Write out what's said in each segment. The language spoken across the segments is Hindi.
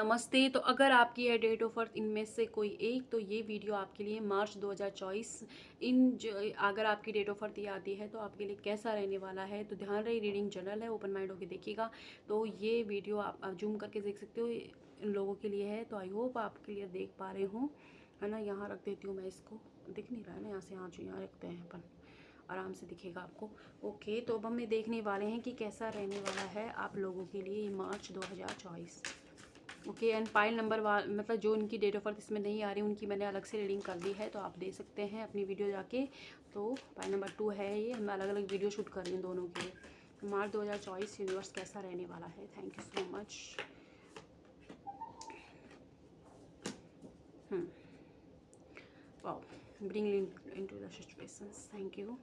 नमस्ते। तो अगर आपकी है डेट ऑफ बर्थ इनमें से कोई एक, तो ये वीडियो आपके लिए मार्च 2024 इन जो अगर आपकी डेट ऑफ बर्थ ये आती है तो आपके लिए कैसा रहने वाला है। तो ध्यान रहे, रीडिंग जनरल है, ओपन माइंड होकर देखिएगा। तो ये वीडियो आप जूम करके देख सकते हो, इन लोगों के लिए है। तो आई होप आप क्लियर देख पा रहे हो, है ना। यहाँ रख देती हूँ मैं इसको, दिख नहीं रहा है ना यहाँ से। यहाँ जो यहाँ रखते हैं अपन, आराम से दिखेगा आपको। ओके, तो अब हम ये देखने वाले हैं कि कैसा रहने वाला है आप लोगों के लिए ये मार्च 2024। ओके, एंड फाइल नंबर मतलब जो उनकी डेट ऑफ बर्थ इसमें नहीं आ रही, उनकी मैंने अलग से रीडिंग कर दी है, तो आप दे सकते हैं अपनी वीडियो जाके। तो फाइल नंबर 2 है ये, मैं अलग अलग वीडियो शूट कर रही हूँ दोनों के लिए। तो मार्च 2024 यूनिवर्स कैसा रहने वाला है। Thank you so much. Wow, bring into the situations. Thank you.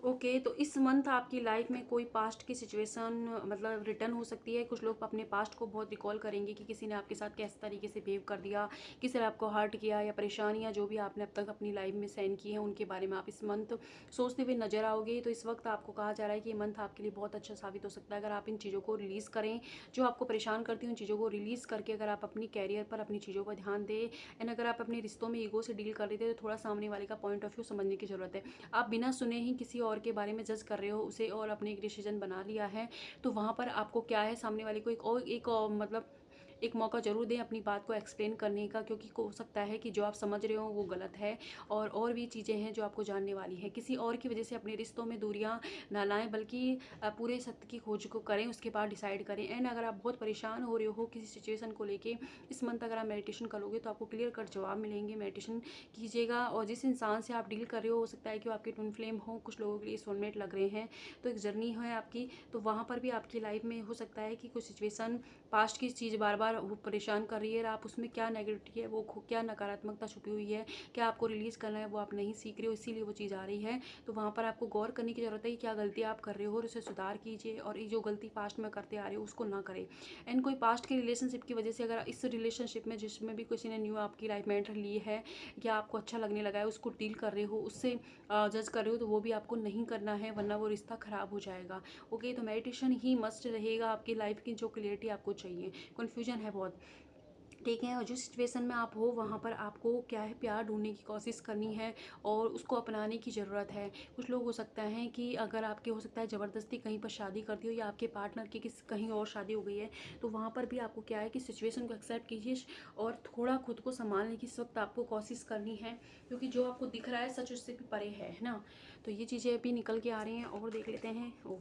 Okay, तो इस मंथ आपकी लाइफ में कोई पास्ट की सिचुएशन मतलब रिटर्न हो सकती है। कुछ लोग अपने पास्ट को बहुत रिकॉल करेंगे कि किसी ने आपके साथ किस तरीके से बिहेव कर दिया, किसी ने आपको हर्ट किया, या परेशानियां जो भी आपने अब तक अपनी लाइफ में सहन की हैं, उनके बारे में आप इस मंथ सोचते हुए नजर आओगे। तो इस वक्त आपको कहा जा रहा है कि ये मंथ आपके लिए बहुत अच्छा साबित हो सकता है अगर आप इन चीज़ों को रिलीज़ करें जो आपको परेशान करती हैं। उन चीज़ों को रिलीज़ करके अगर आप अपनी कैरियर पर, अपनी चीज़ों पर ध्यान दें, एंड अगर आप अपने रिश्तों में ईगो से डील कर रहे थे तो थोड़ा सामने वाले का पॉइंट ऑफ व्यू समझने की ज़रूरत है। आप बिना सुने ही किसी और के बारे में जज कर रहे हो उसे, और अपने एक डिसीजन बना लिया है, तो वहाँ पर आपको क्या है, सामने वाले को एक और मतलब एक मौका ज़रूर दें अपनी बात को एक्सप्लेन करने का, क्योंकि हो सकता है कि जो आप समझ रहे हो वो गलत है, और भी चीज़ें हैं जो आपको जानने वाली है। किसी और की वजह से अपने रिश्तों में दूरियां ना लाएं, बल्कि पूरे सत्य की खोज को करें, उसके बाद डिसाइड करें। एंड अगर आप बहुत परेशान हो रहे हो किसी सिचुएशन को लेके, इस मंथ अगर आप मेडिटेशन करोगे तो आपको क्लियर कट जवाब मिलेंगे। मेडिटेशन कीजिएगा, और जिस इंसान से आप डील कर रहे हो सकता है कि वो आपके ट्विन फ्लेम हो, कुछ लोगों के लिए सोलमेट लग रहे हैं। तो एक जर्नी है आपकी, तो वहाँ पर भी आपकी लाइफ में हो सकता है कि कुछ सिचुएशन पास्ट की चीज़ बार बार वो परेशान कर रही है, और आप उसमें क्या नेगेटिविटी है, वो क्या नकारात्मकता छुपी हुई है, क्या आपको रिलीज़ करना है, वो आप नहीं सीख रहे हो, इसीलिए वो चीज़ आ रही है। तो वहाँ पर आपको गौर करने की ज़रूरत है कि क्या गलती आप कर रहे हो, और उसे सुधार कीजिए, और ये जो गलती पास्ट में करते आ रहे हो उसको ना करें। एंड कोई पास्ट के रिलेशनशिप की वजह से अगर इस रिलेशनशिप में जिसमें भी किसी ने न्यू आपकी लाइफ में एंटर ली है, या आपको अच्छा लगने लगा है, उसको डील कर रहे हो, उससे जज कर रहे हो, तो वो भी आपको नहीं करना है, वरना वो रिश्ता ख़राब हो जाएगा। ओके, तो मेडिटेशन ही मस्ट रहेगा आपकी लाइफ की, जो क्लियरिटी आपको चाहिए। कन्फ्यूजन है बहुत, ठीक है। और जिस सिचुएशन में आप हो वहाँ पर आपको क्या है, प्यार ढूंढने की कोशिश करनी है, और उसको अपनाने की ज़रूरत है। कुछ लोग हो सकता है कि अगर आपके हो सकता है ज़बरदस्ती कहीं पर शादी कर दी हो, या आपके पार्टनर की किस कहीं और शादी हो गई है, तो वहाँ पर भी आपको क्या है कि सिचुएशन को एक्सेप्ट कीजिए, और थोड़ा खुद को संभालने की इस वक्त आपको कोशिश करनी है, क्योंकि जो आपको दिख रहा है सच उससे भी परे है ना। तो ये चीज़ें अभी निकल के आ रही हैं, और देख लेते हैं। ओ,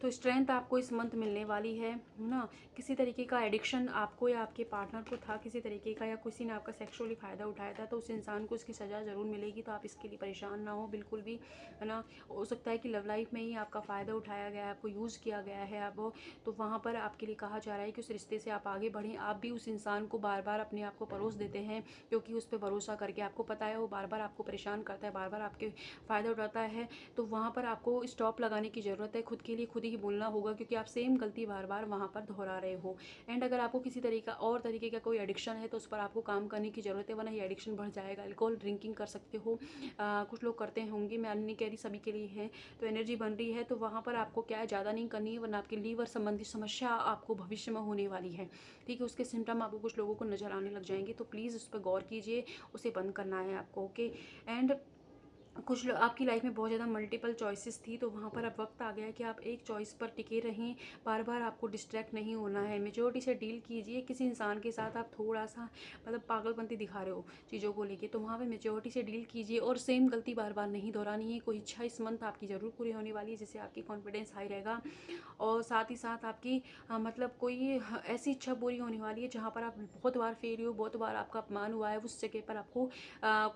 तो स्ट्रेंथ आपको इस मंथ मिलने वाली है ना। किसी तरीके का एडिक्शन आपको या आपके पार्टनर को था किसी तरीके का, या किसी ने आपका सेक्सुअली फ़ायदा उठाया था, तो उस इंसान को उसकी सज़ा ज़रूर मिलेगी। तो आप इसके लिए परेशान ना हो बिल्कुल भी, है ना। हो सकता है कि लव लाइफ में ही आपका फ़ायदा उठाया गया है, आपको यूज़ किया गया है अब, तो वहाँ पर आपके लिए कहा जा रहा है कि उस रिश्ते से आप आगे बढ़ें। आप भी उस इंसान को बार बार अपने आप को परोस देते हैं, क्योंकि उस पर भरोसा करके आपको पता है वो बार बार आपको परेशान करता है, बार बार आपके फ़ायदा उठाता है। तो वहाँ पर आपको स्टॉप लगाने की ज़रूरत है, खुद के लिए खुद ही बोलना होगा, क्योंकि आप सेम गलती बार बार वहाँ पर दोहरा रहे हो। एंड अगर आपको किसी तरीके का कोई एडिक्शन है तो उस पर आपको काम करने की ज़रूरत है, वरना ये एडिक्शन बढ़ जाएगा। अल्कोहल ड्रिंकिंग कर सकते हो, कुछ लोग करते होंगे, मैं नहीं कह रही सभी के लिए है। तो एनर्जी बन रही है, तो वहाँ पर आपको क्या है, ज़्यादा नहीं करनी है, वरना आपकी लीवर संबंधी समस्या आपको भविष्य में होने वाली है, ठीक है। उसके सिम्टम आपको कुछ लोगों को नज़र आने लग जाएंगे, तो प्लीज़ उस पर गौर कीजिए, उसे बंद करना है आपको। ओके, एंड कुछ लोग आपकी लाइफ में बहुत ज़्यादा मल्टीपल चॉइसेस थी, तो वहाँ पर अब वक्त आ गया है कि आप एक चॉइस पर टिके रहें, बार बार आपको डिस्ट्रैक्ट नहीं होना है। मेच्योरिटी से डील कीजिए। किसी इंसान के साथ आप थोड़ा सा मतलब पागलपंती दिखा रहे हो चीज़ों को लेके, तो वहाँ पे मेच्योरिटी से डील कीजिए, और सेम गलती बार बार नहीं दोहरानी है। कोई इच्छा इस मंथ आपकी ज़रूर पूरी होने वाली है, जिससे आपकी कॉन्फिडेंस हाई रहेगा, और साथ ही साथ आपकी मतलब कोई ऐसी इच्छा पूरी होने वाली है जहाँ पर आप बहुत बार फेल हो, बहुत बार आपका अपमान हुआ है, उस जगह पर आपको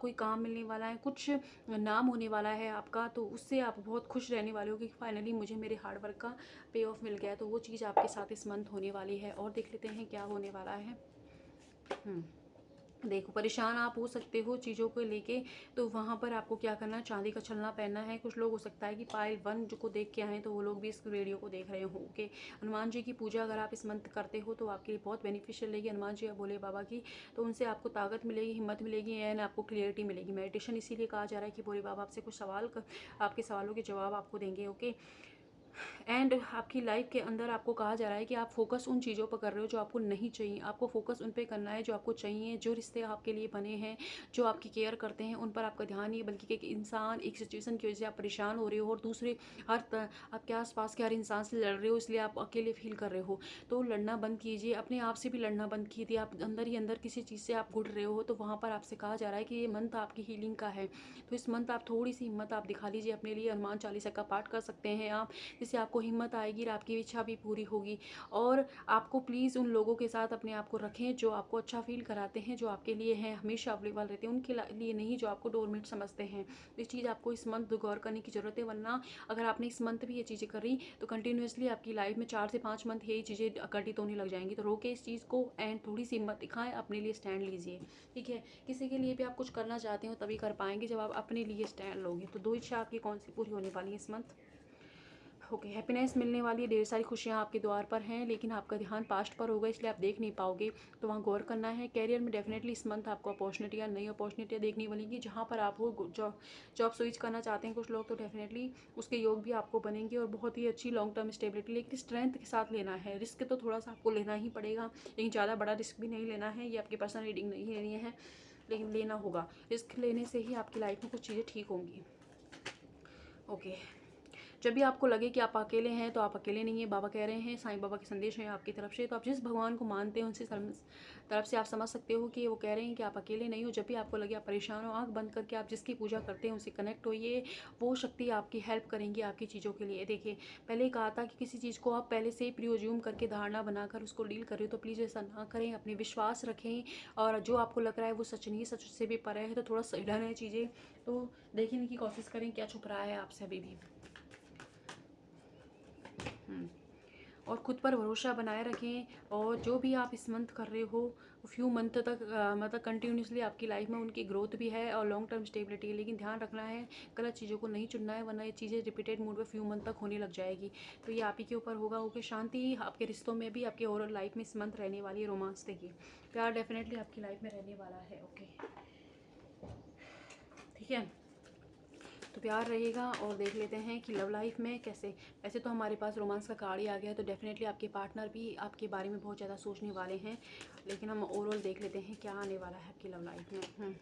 कोई काम मिलने वाला है, कुछ नाम होने वाला है आपका, तो उससे आप बहुत खुश रहने वाले हो कि फाइनली मुझे मेरे हार्ड वर्क का पे ऑफ मिल गया है। तो वो चीज़ आपके साथ इस मंथ होने वाली है, और देख लेते हैं क्या होने वाला है। देखो, परेशान आप हो सकते हो चीज़ों को लेके, तो वहाँ पर आपको क्या करना है, चांदी का छलना पहनना है। कुछ लोग हो सकता है कि पायल 1 जो को देख के आए, तो वो लोग भी इस वीडियो को देख रहे हो। ओके, हनुमान जी की पूजा अगर आप इस मंथ करते हो तो आपके लिए बहुत बेनिफिशियल रहेगी, हनुमान जी या भोले बाबा की। तो उनसे आपको ताकत मिलेगी, हिम्मत मिलेगी, एंड आपको क्लियरिटी मिलेगी। मेडिटेशन इसीलिए कहा जा रहा है कि भोले बाबा आपसे कुछ आपके सवालों के जवाब आपको देंगे। ओके, एंड आपकी लाइफ के अंदर आपको कहा जा रहा है कि आप फोकस उन चीज़ों पर कर रहे हो जो आपको नहीं चाहिए। आपको फोकस उन पे करना है जो आपको चाहिए, जो रिश्ते आपके लिए बने हैं, जो आपकी केयर करते हैं, उन पर आपका ध्यान नहीं, बल्कि एक इंसान, एक सिचुएशन की वजह से आप परेशान हो रहे हो और दूसरे आपके आसपास के हर इंसान से लड़ रहे हो, इसलिए आप अकेले फील कर रहे हो। तो लड़ना बंद कीजिए, अपने आप से भी लड़ना बंद कीजिए। आप अंदर ही अंदर किसी चीज़ से आप घुट रहे हो, तो वहाँ पर आपसे कहा जा रहा है कि ये मंथ आपकी हीलिंग का है। तो इस मंथ आप थोड़ी सी हिम्मत आप दिखा लीजिए अपने लिए। हनुमान चालीसा का पाठ कर सकते हैं आप, जिससे आपको हिम्मत आएगी और आपकी इच्छा भी पूरी होगी। और आपको प्लीज़ उन लोगों के साथ अपने आप को रखें जो आपको अच्छा फील कराते हैं, जो आपके लिए हैं, हमेशा अवेलेबल रहते हैं, उनके लिए नहीं जो आपको डोरमेट समझते हैं। तो इस चीज़ आपको इस मंथ गौर करने की ज़रूरत है, वरना अगर आपने इस मंथ भी ये चीज़ें करी तो कंटिन्यूसली आपकी लाइफ में 4 से 5 मंथ यही चीज़ें घटित होने लग जाएंगी। तो रोके इस चीज़ को एंड थोड़ी सी हिम्मत दिखाएं, अपने लिए स्टैंड लीजिए। ठीक है, किसी के लिए भी आप कुछ करना चाहते हो तभी कर पाएंगे जब आप अपने लिए स्टैंड लोगे। तो 2 इच्छा आपकी कौन सी पूरी होने वाली है इस मंथ? ओके, हैप्पीनेस मिलने वाली है, ढेर सारी खुशियाँ आपके द्वार पर हैं, लेकिन आपका ध्यान पास्ट पर होगा, इसलिए आप देख नहीं पाओगे, तो वहाँ गौर करना है। कैरियर में डेफिनेटली इस मंथ आपको अपॉर्चुनिटियाँ, नई अपॉर्चुनिटियाँ देखने मिलेंगी। जहाँ पर आप हो, जॉब स्विच करना चाहते हैं कुछ लोग, तो डेफिनेटली उसके योग भी आपको बनेंगे और बहुत ही अच्छी लॉन्ग टर्म स्टेबिलिटी, लेकिन स्ट्रेंथ के साथ लेना है। रिस्क तो थोड़ा सा आपको लेना ही पड़ेगा, लेकिन ज़्यादा बड़ा रिस्क भी नहीं लेना है। ये आपकी पर्सनल रीडिंग नहीं लेनी है, लेकिन लेना होगा। रिस्क लेने से ही आपकी लाइफ में कुछ चीज़ें ठीक होंगी। ओके, जब भी आपको लगे कि आप अकेले हैं, तो आप अकेले नहीं हैं। बाबा कह रहे हैं, साईं बाबा के संदेश हैं आपकी तरफ से। तो आप जिस भगवान को मानते हैं उनसे तरफ से आप समझ सकते हो कि वो कह रहे हैं कि आप अकेले नहीं हो। जब भी आपको लगे आप परेशान हो, आंख बंद करके आप जिसकी पूजा करते हैं उनसे कनेक्ट होइए। वो शक्ति आपकी हेल्प करेंगी आपकी चीज़ों के लिए। देखिए, पहले कहा था कि किसी चीज़ को आप पहले से ही प्रिज्यूम करके, धारणा बनाकर उसको डील कर रहे हो, तो प्लीज़ ऐसा ना करें। अपने विश्वास रखें, और जो आपको लग रहा है वो सच नहीं, सच से भी परे है, तो थोड़ा सही है चीज़ें। तो देखने की कोशिश करें क्या छुप रहा है आपसे अभी भी। और खुद पर भरोसा बनाए रखें। और जो भी आप इस मंथ कर रहे हो, फ्यू मंथ तक मतलब कंटिन्यूसली आपकी लाइफ में उनकी ग्रोथ भी है और लॉन्ग टर्म स्टेबिलिटी। लेकिन ध्यान रखना है, गलत चीज़ों को नहीं चुनना है, वरना ये चीज़ें रिपीटेड मूड में फ्यू मंथ तक होने लग जाएगी। तो ये आप ही के ऊपर होगा। ओके, शांति आपके रिश्तों में भी, आपके ओवरऑल लाइफ में इस मंथ रहने वाली है। रोमांस देखिए, प्यार डेफिनेटली आपकी लाइफ में रहने वाला है। ओके, ठीक है, तो प्यार रहेगा। और देख लेते हैं कि लव लाइफ में कैसे। वैसे तो हमारे पास रोमांस का कार्ड ही आ गया है, तो डेफिनेटली आपके पार्टनर भी आपके बारे में बहुत ज़्यादा सोचने वाले हैं। लेकिन हम ओवरऑल देख लेते हैं क्या आने वाला है आपकी लव लाइफ में।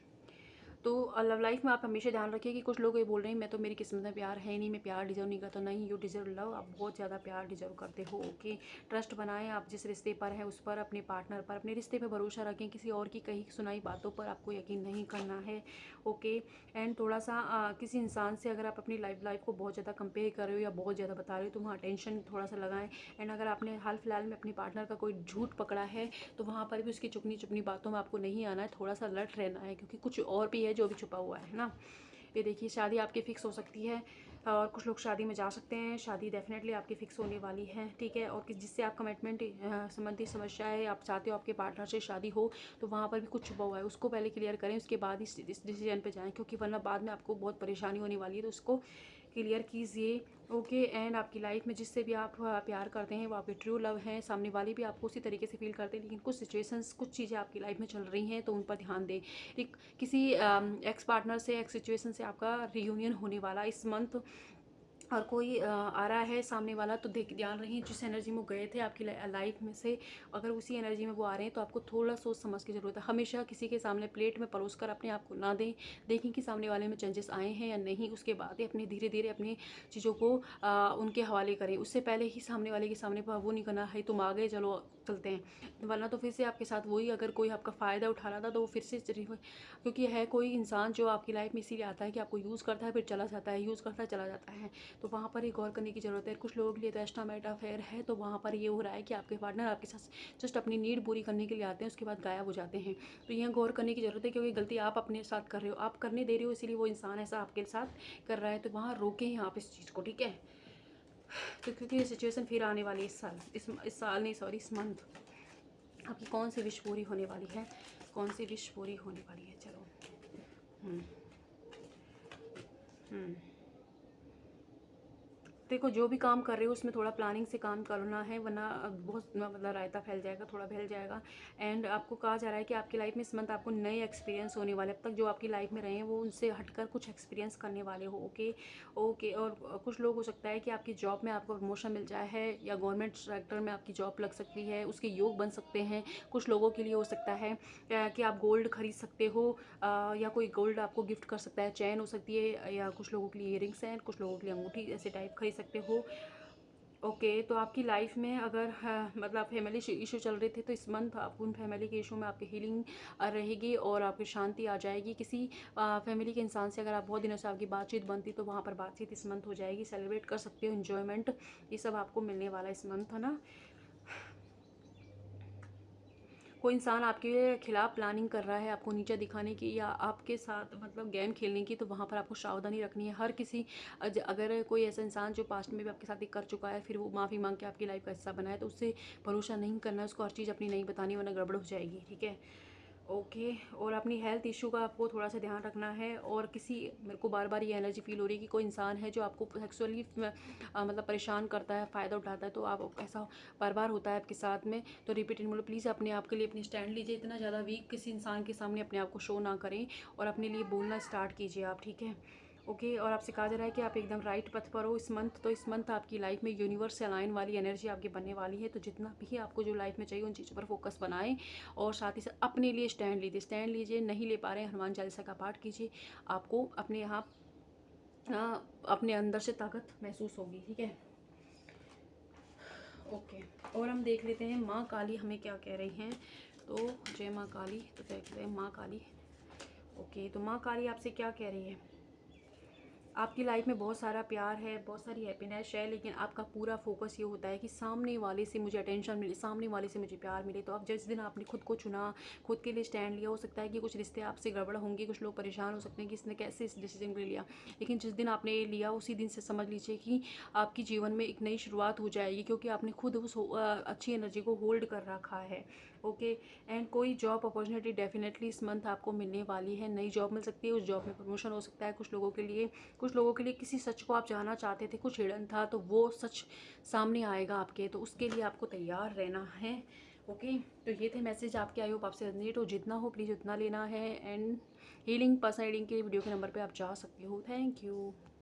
तो लव लाइफ में आप हमेशा ध्यान रखिए कि कुछ लोग ये बोल रहे हैं मैं तो, मेरी किस्मत में प्यार है नहीं, मैं प्यार डिजर्व नहीं करता। नहीं, यू डिजर्व लव, आप बहुत ज़्यादा प्यार डिजर्व करते हो। ओके, ट्रस्ट बनाएं आप जिस रिश्ते पर हैं उस पर, अपने पार्टनर पर, अपने रिश्ते पे भरोसा रखें। किसी और की कही सुनाई बातों पर आपको यकीन नहीं करना है। ओके, एंड थोड़ा सा किसी इंसान से अगर आप अपनी लाइफ को बहुत ज़्यादा कंपेयर कर रहे हो या बहुत ज़्यादा बता रहे हो, तो वहाँ टेंशन थोड़ा सा लगाएं। एंड अगर आपने हाल फिलहाल में अपने पार्टनर का कोई झूठ पकड़ा है, तो वहाँ पर भी उसकी चुपनी चुपनी बातों में आपको नहीं आना है, थोड़ा सा अलर्ट रहना है, क्योंकि कुछ और भी है जो भी छुपा हुआ है ना। ये देखिए, शादी आपकी फ़िक्स हो सकती है, और कुछ लोग शादी में जा सकते हैं। शादी डेफिनेटली आपकी फ़िक्स होने वाली है, ठीक है। और जिससे आप कमिटमेंट संबंधी समस्या है, आप चाहते हो आपके पार्टनर से शादी हो, तो वहाँ पर भी कुछ छुपा हुआ है, उसको पहले क्लियर करें, उसके बाद इस डिसीजन पे जाएं, क्योंकि वरना बाद में आपको बहुत परेशानी होने वाली है। तो उसको क्लियर कीजिए। ओके, एंड आपकी लाइफ में जिससे भी आप प्यार करते हैं वो आपके ट्रू लव हैं। सामने वाले भी आपको उसी तरीके से फील करते हैं, लेकिन कुछ सिचुएशंस, कुछ चीज़ें आपकी लाइफ में चल रही हैं, तो उन पर ध्यान दें। किसी एक्स पार्टनर से, एक्स सिचुएशन से आपका रियूनियन होने वाला इस मंथ, और कोई आ रहा है सामने वाला, तो ध्यान रखें जिस एनर्जी में वो गए थे आपकी लाइफ में से, अगर उसी एनर्जी में वो आ रहे हैं, तो आपको थोड़ा सोच समझ की ज़रूरत है। हमेशा किसी के सामने प्लेट में परोस कर अपने आप को ना दें। देखें कि सामने वाले में चेंजेस आए हैं या नहीं, उसके बाद ही अपने धीरे धीरे अपनी चीज़ों को उनके हवाले करें। उससे पहले ही सामने वाले के सामने वो नहीं करना है तुम आ गए चलो चलते हैं, वरना तो फिर से आपके साथ वही, अगर कोई आपका फ़ायदा उठा रहा था तो वो फिर से क्योंकि है कोई इंसान जो आपकी लाइफ में इसीलिए आता है कि आपको यूज़ करता है फिर चला जाता है, यूज़ करता है चला जाता है। तो वहाँ पर ही गौर करने की ज़रूरत है। कुछ लोगों के लिए तो एस्ट्रामेट अफेयर है, तो वहाँ पर ये हो रहा है कि आपके पार्टनर आपके साथ जस्ट अपनी नीड पूरी करने के लिए आते हैं, उसके बाद गायब हो जाते हैं। तो यहाँ गौर करने की ज़रूरत है, क्योंकि गलती आप अपने साथ कर रहे हो, आप करने दे रहे हो, इसीलिए वो इंसान ऐसा आपके साथ कर रहा है। तो वहाँ रोकें आप इस चीज़ को, ठीक है। तो क्योंकि ये सिचुएशन फिर आने वाली है इस साल, इस साल नहीं, सॉरी, इस मंथ। आपकी कौन सी विश पूरी होने वाली है, कौन सी विश पूरी होने वाली है? चलो, हम्म हम्म देखो जो भी काम कर रहे हो उसमें थोड़ा प्लानिंग से काम करना है, वरना बहुत मतलब रायता फैल जाएगा, थोड़ा फैल जाएगा। एंड आपको कहा जा रहा है कि आपकी लाइफ में इस मंथ आपको नए एक्सपीरियंस होने वाले, अब तक जो आपकी लाइफ में रहे हैं वो उनसे हटकर कुछ एक्सपीरियंस करने वाले हो। Okay okay. और कुछ लोग हो सकता है कि आपकी जॉब में आपको प्रमोशन मिल जाए है, या गवर्नमेंट सेक्टर में आपकी जॉब लग सकती है, उसके योग बन सकते हैं। कुछ लोगों के लिए हो सकता है कि आप गोल्ड खरीद सकते हो, या कोई गोल्ड आपको गिफ्ट कर सकता है, चैन हो सकती है, या कुछ लोगों के लिए इयरिंग्स हैं, कुछ लोगों के लिए अंगूठी ऐसे टाइप खरीद सकते हो। ओके तो आपकी लाइफ में अगर मतलब फैमिली इशू चल रहे थे तो इस मंथ आप उन फैमिली के इशू में आपकी हीलिंग रहेगी और आपकी शांति आ जाएगी। किसी फैमिली के इंसान से अगर आप बहुत दिनों से आपकी बातचीत बनती तो वहाँ पर बातचीत इस मंथ हो जाएगी, सेलिब्रेट कर सकते हो, इन्जॉयमेंट ये सब आपको मिलने वाला है इस मंथ, है ना। कोई इंसान आपके खिलाफ प्लानिंग कर रहा है आपको नीचा दिखाने की या आपके साथ मतलब गेम खेलने की, तो वहाँ पर आपको सावधानी रखनी है। हर किसी अगर कोई ऐसा इंसान जो पास्ट में भी आपके साथ ही कर चुका है, फिर वो माफ़ी मांग के आपकी लाइफ का हिस्सा बना है, तो उससे भरोसा नहीं करना है, उसको हर चीज़ अपनी नहीं बतानी, वरना गड़बड़ हो जाएगी, ठीक है। ओके। और अपनी हेल्थ इशू का आपको थोड़ा सा ध्यान रखना है। और किसी, मेरे को बार बार ये एनर्जी फील हो रही है कि कोई इंसान है जो आपको सेक्सुअली मतलब परेशान करता है, फ़ायदा उठाता है, तो आप ऐसा बार बार होता है आपके साथ में, तो रिपीट इन बोलो प्लीज़ अपने आप के लिए अपनी स्टैंड लीजिए। इतना ज़्यादा वीक किसी इंसान के सामने अपने आप को शो ना करें और अपने लिए बोलना स्टार्ट कीजिए आप, ठीक है। ओके। और आपसे कहा जा रहा है कि आप एकदम राइट पथ पर हो इस मंथ, तो इस मंथ आपकी लाइफ में यूनिवर्स से अलाइन वाली एनर्जी आपकी बनने वाली है, तो जितना भी आपको जो लाइफ में चाहिए उन चीज़ों पर फोकस बनाएं और साथ ही साथ अपने लिए स्टैंड लीजिए। नहीं ले पा रहे हैं, हनुमान चालीसा का पाठ कीजिए, आपको अपने यहाँ अपने अंदर से ताकत महसूस होगी, ठीक है। ओके। और हम देख लेते हैं माँ काली हमें क्या कह रही हैं। तो जय माँ काली, तो देखते हैं माँ काली। ओके तो माँ काली आपसे क्या कह रही है। आपकी लाइफ में बहुत सारा प्यार है, बहुत सारी हैप्पीनेस है, लेकिन आपका पूरा फोकस ये होता है कि सामने वाले से मुझे अटेंशन मिले, सामने वाले से मुझे प्यार मिले। तो अब जिस दिन आपने खुद को चुना, खुद के लिए स्टैंड लिया, हो सकता है कि कुछ रिश्ते आपसे गड़बड़ होंगे, कुछ लोग परेशान हो सकते हैं कि इसने कैसे इस डिसीजन को लिया, लेकिन जिस दिन आपने ये लिया उसी दिन से समझ लीजिए कि आपकी जीवन में एक नई शुरुआत हो जाएगी, क्योंकि आपने खुद उस अच्छी एनर्जी को होल्ड कर रखा है। ओके। एंड कोई जॉब अपॉर्चुनिटी डेफिनेटली इस मंथ आपको मिलने वाली है, नई जॉब मिल सकती है, उस जॉब में प्रमोशन हो सकता है कुछ लोगों के लिए। कुछ लोगों के लिए किसी सच को आप जानना चाहते थे, कुछ हिडन था, तो वो सच सामने आएगा आपके, तो उसके लिए आपको तैयार रहना है। ओके। तो ये थे मैसेज आपके, आई होप आपसे रेजोनेट हो, जितना हो प्लीज़ उतना लेना है। एंड हीलिंग पर्सनल रीडिंग के वीडियो के नंबर पे आप जा सकते हो। Thank you.